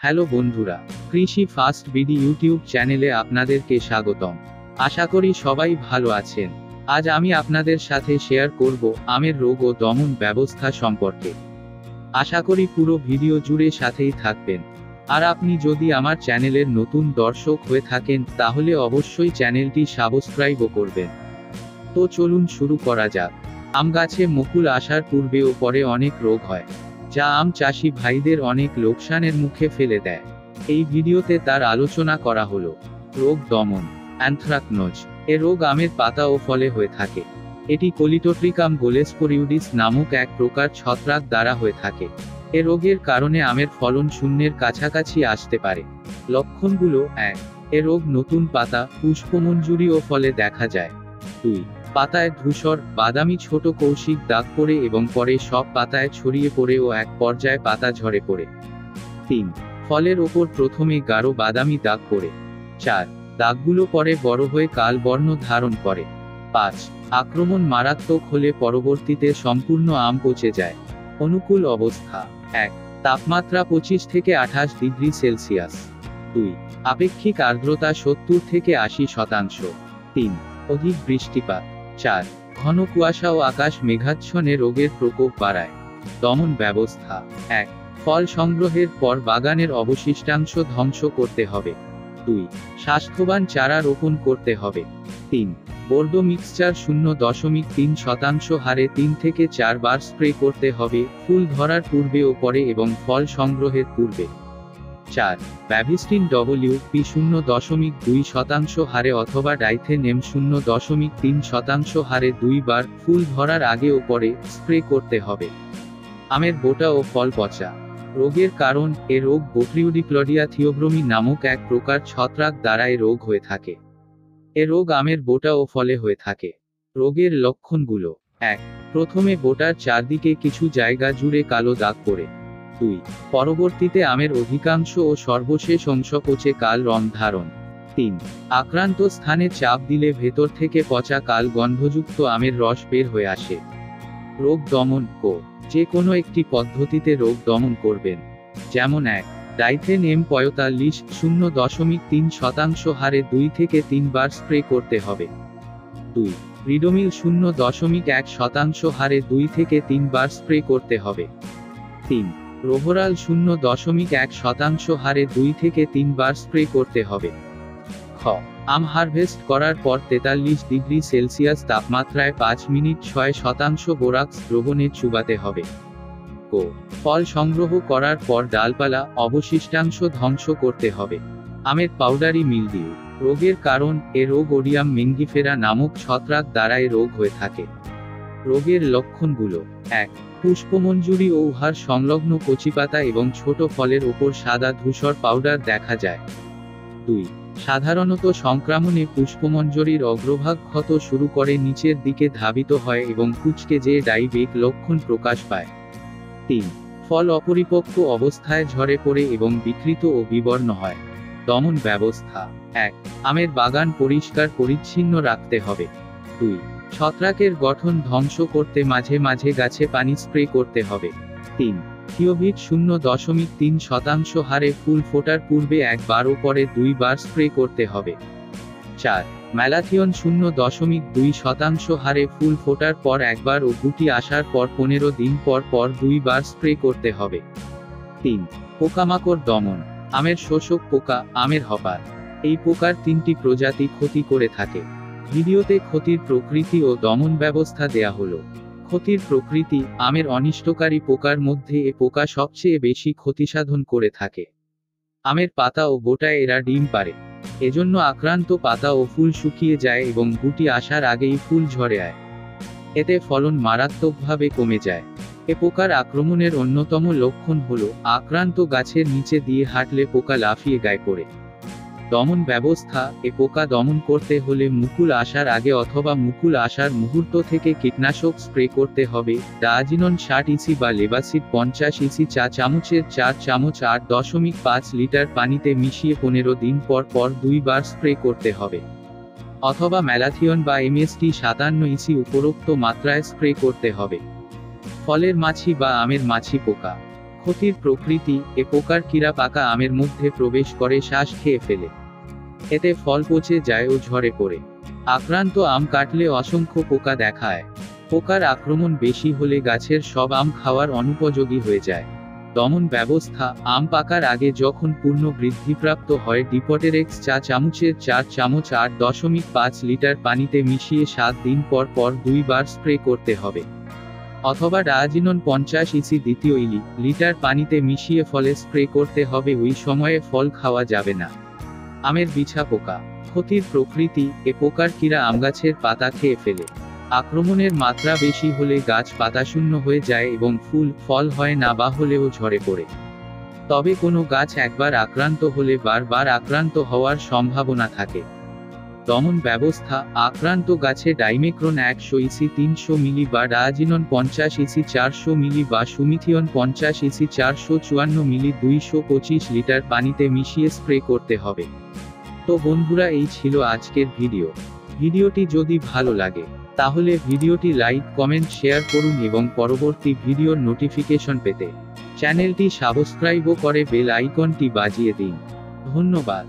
Hello বন্ধুরা, কৃষি fast BD YouTube চ্যানেলে আপনাদেরকে স্বাগতম। আশা করি সবাই ভালো আছেন। আজ আমি আপনাদের সাথে শেয়ার করব আমের রোগ ও দমন ব্যবস্থা সম্পর্কে। আশা করি পুরো ভিডিও জুড়ে সাথেই থাকবেন। আর আপনি যদি আমার চ্যানেলের নতুন দর্শক হয়ে থাকেন তাহলে অবশ্যই চ্যানেলটি সাবস্ক্রাইবও করবেন। তো চলুন শুরু করা যাক। আম গাছে মুকুল আসার পূর্বে ও পরে অনেক রোগ হয়, যা আম চাষি ভাইদের অনেক লোকসানের মুখে ফেলে দেয়। এই ভিডিওতে তার আলোচনা করা হলো। রোগ দমন। অ্যানথ্রাকনোজ এ রোগ আমের পাতা ও ফলে হয়ে থাকে। এটি কোলিটোট্রিকাম গোলেস্পোরিউডিস নামক এক প্রকার ছত্রাক দ্বারা হয়ে থাকে। এ রোগের কারণে আমের ফলন শূন্যের কাছাকাছি আসতে পারে। লক্ষণগুলো: 1. এ রোগ নতুন পাতা, পুষ্পমঞ্জুরি ও ফলে দেখা যায়। 2. পাতায় ধূসর বাদামি ছোট কৌশিক দাগ পড়ে এবং পরে সব পাতায় ছড়িয়ে পড়ে ও এক পর্যায়ে পাতা ঝরে পড়ে। 3. ফলের ওপর প্রথমে গাঢ় বাদামি দাগ পড়ে। 4. দাগগুলো পরে বড় হয়ে কাল বর্ণ ধারণ করে। 5. আক্রমণ মারাত্মক হলে পরবর্তীতে সম্পূর্ণ আম পচে যায়। অনুকূল অবস্থা: 1. তাপমাত্রা 25 থেকে 28 ডিগ্রি সেলসিয়াস। 2. আপেক্ষিক আর্দ্রতা 70 থেকে 80%। 3. অধিক বৃষ্টিপাত। 4. ঘন কুয়াশা ও আকাশ মেঘাচ্ছন্নে রোগের প্রকোপ বাড়ায়। দমন ব্যবস্থা: 1. ফল সংগ্রহের পর বাগানের অবশিষ্টাংশ ধ্বংস করতে হবে। 2. স্বাস্থ্যবান চারা রোপণ করতে হবে। 3. বোর্ডো মিক্সচার 0.3% হারে 3 থেকে 4 বার স্প্রে করতে হবে, ফুল ধরার পূর্বে ও পরে এবং ফল সংগ্রহের পূর্বে। 4. ব্যাভিস্টিন WP 0.2% হারে অথবা ডাইথেনেম 0.3% হারে 2 বার, ফুল ধরার আগে ও পরে, স্প্রে করতে হবে। আমের বোটা ও ফল পচা। রোগের কারণ: এ রোগ বোট্রিওডিক্লডিয়া থিওব্রোমি নামক এক প্রকার ছত্রাক দ্বারা এ রোগ হয়ে থাকে। এ রোগ আমের বোটা ও ফলে হয়ে থাকে। রোগের লক্ষণগুলো: 1. প্রথমে বোটার চারদিকে কিছু জায়গা জুড়ে কালো দাগ পড়ে। 2. পরবর্তীতে আমের অধিকাংশ ও সর্বশেষ অংশ পচে কাল রং ধারণ। 3. আক্রান্ত স্থানে চাপ দিলে ভেতর থেকে পচা কাল গন্ধযুক্ত আমের রস বের হয়ে আসে। রোগ দমন: যে কোনো একটি পদ্ধতিতে রোগ দমন করবেন। যেমন: 1. ডাইথেন M45 0.3% হারে 2 থেকে 3 বার স্প্রে করতে হবে। 2. রিডোমিল 0.1% হারে 2 থেকে 3 বার স্প্রে করতে হবে। 3. রোভোরাল 0.1% হারে 2 থেকে 3 বার স্প্রে করতে হবে। খ. আম হারভেস্ট করার পর 43 ডিগ্রি সেলসিয়াস তাপমাত্রায় 5 মিনিট 6% বোরাক্স দ্রবণে চুবাতে হবে। ও. ফল সংগ্রহ করার পর ডালপালা, অবশিষ্টাংশ ধ্বংস করতে হবে। আমের পাউডারি মিলডিউ রোগের কারণ: এ রোগ ওডিয়াম মেঙ্গিফেরা নামক ছত্রাক দ্বারা এ রোগ হয়ে থাকে। রোগের লক্ষণগুলো: 1. পুষ্পমঞ্জুরি ও উহার সংলগ্ন কচিপাতা এবং ছোট ফলের ওপর সাদা ধূসর পাউডার দেখা যায়। 2. সাধারণত সংক্রমণে পুষ্পমঞ্জরির অগ্রভাগ ক্ষত শুরু করে নিচের দিকে ধাবিত হয় এবং কুঁচকে যেয়ে ডাইবেক লক্ষণ প্রকাশ পায়। 3. ফল অপরিপক্ক অবস্থায় ঝরে পড়ে এবং বিকৃত ও বিবর্ণ হয়। দমন ব্যবস্থা: 1. আমের বাগান পরিষ্কার পরিচ্ছন্ন রাখতে হবে। 2. ছত্রাকের গঠন ধ্বংস করতে মাঝে মাঝে গাছে পানি স্প্রে করতে হবে। 3. থিওভিট 0.3% হারে ফুল ফোটার পূর্বে একবার ও পরে 2 বার স্প্রে করতে হবে। 4. ম্যালাথিয়ন 0.2% হারে ফুল ফোটার পর একবার ও গুটি আসার পর 15 দিন পর পর 2 বার স্প্রে করতে হবে। 3. পোকামাকড় দমন: আমের শোষক পোকা, আমের হপার। এই পোকার 3টি প্রজাতি ক্ষতি করে থাকে। ভিডিওতে ক্ষতির প্রকৃতি ও দমন ব্যবস্থা দেয়া হলো। ক্ষতির প্রকৃতি: আমের অনিষ্টকারী পোকার মধ্যে এ পোকা সবচেয়ে বেশি ক্ষতিসাধন করে থাকে। আমের পাতা ও বোটায় এরা ডিম পাড়ে। এজন্য আক্রান্ত পাতা ও ফুল শুকিয়ে যায় এবং গুটি আসার আগেই ফুল ঝরে যায়। এতে ফলন মারাত্মকভাবে কমে যায়। এ পোকার আক্রমণের অন্যতম লক্ষণ হলো আক্রান্ত গাছের নিচে দিয়ে হাঁটলে পোকা লাফিয়ে গায়ে পড়ে। দমন ব্যবস্থা: এ পোকা দমন করতে হলে মুকুল আসার আগে অথবা মুকুল আসার মুহূর্ত থেকে কীটনাশক স্প্রে করতে হবে। ডায়াজিনন 60 ইসি বা লেবাসিড 50 ইসি চা চামচের 4 চামচ 8.5 লিটার পানিতে মিশিয়ে 15 দিন পর পর 2 বার স্প্রে করতে হবে। অথবা ম্যালাথিয়ন বা MST 57 ইসি উপরোক্ত মাত্রায় স্প্রে করতে হবে। ফলের মাছি বা আমের মাছি পোকা: খ. ক্ষতির প্রকৃতি, এ পোকার কীরা পাকা আমের মধ্যে প্রবেশ করে শ্বাস খেয়ে ফেলে। এতে ফল পচে যায় ও ঝরে পড়ে। আক্রান্ত আম কাটলে অসংখ্য পোকা দেখায়। পোকার আক্রমণ বেশি হলে গাছের সব আম খাওয়ার অনুপযোগী হয়ে যায়। দমন ব্যবস্থা: আম পাকার আগে যখন পূর্ণ বৃদ্ধিপ্রাপ্ত হয় ডিপটেরেক্স চা চামচের 4 চামচ 8.5 লিটার পানিতে মিশিয়ে 7 দিন পর পর 2 বার স্প্রে করতে হবে। অথবা ডায়াজিনন 50 ইসি দ্বিতীয় লিটার পানিতে মিশিয়ে ফলে স্প্রে করতে হবে। ওই সময়ে ফল খাওয়া যাবে না। আমের বিছা পোকা। ক্ষতির প্রকৃতি: এ পোকার কীরা আমগাছের পাতা খেয়ে ফেলে। আক্রমণের মাত্রা বেশি হলে গাছ পাতাশূন্য হয়ে যায় এবং ফল হয় না বা হলেও ঝরে পড়ে। তবে কোনো গাছ একবার আক্রান্ত হলে বারবার আক্রান্ত হওয়ার সম্ভাবনা থাকে। দমন ব্যবস্থা: আক্রান্ত গাছে ডাইমেক্রন 100 ইসি 300 মিলি বা ডায়াজিনন 50 ইসি 400 মিলি বা সুমিথিয়ন 50 ইসি 454 মিলি 225 লিটার পানিতে মিশিয়ে স্প্রে করতে হবে। তো বন্ধুরা, এই ছিল আজকের ভিডিওটি যদি ভালো লাগে তাহলে ভিডিওটি লাইক, কমেন্ট, শেয়ার করুন এবং পরবর্তী ভিডিওর নোটিফিকেশন পেতে চ্যানেলটি সাবস্ক্রাইবও করে বেল আইকনটি বাজিয়ে দিন। ধন্যবাদ।